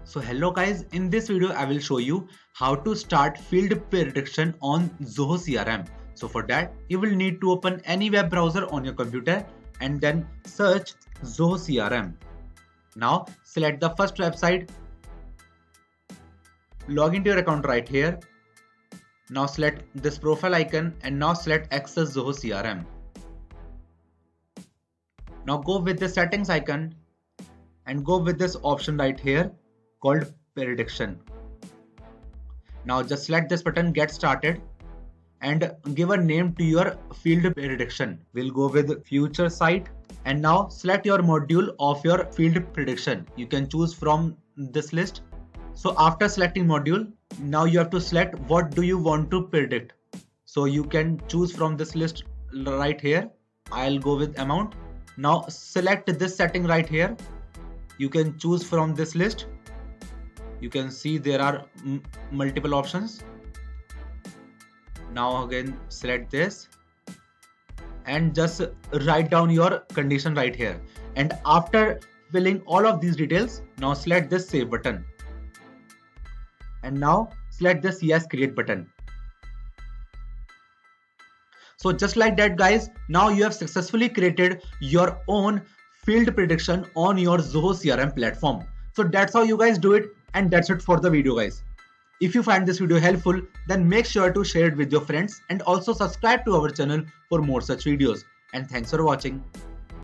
So hello guys, in this video I will show you how to start field prediction on Zoho CRM. So for that you will need to open any web browser on your computer and then search Zoho CRM. Now select the first website, log into your account right here. Now select this profile icon and now select access Zoho CRM. Now go with the settings icon and go with this option right here called prediction. Now just select this button, get started, and give a name to your field prediction. We'll go with future site, and now select your module of your field prediction. You can choose from this list. So after selecting module, now you have to select what do you want to predict. So you can choose from this list right here. I'll go with amount. Now select this setting right here. You can choose from this list. You can see there are multiple options. Now again select this and just write down your condition right here. And after filling all of these details, now select this save button. And now select this yes create button. So just like that guys, now you have successfully created your own field prediction on your Zoho CRM platform. So that's how you guys do it, and that's it for the video guys. If you find this video helpful, then make sure to share it with your friends and also subscribe to our channel for more such videos. And thanks for watching.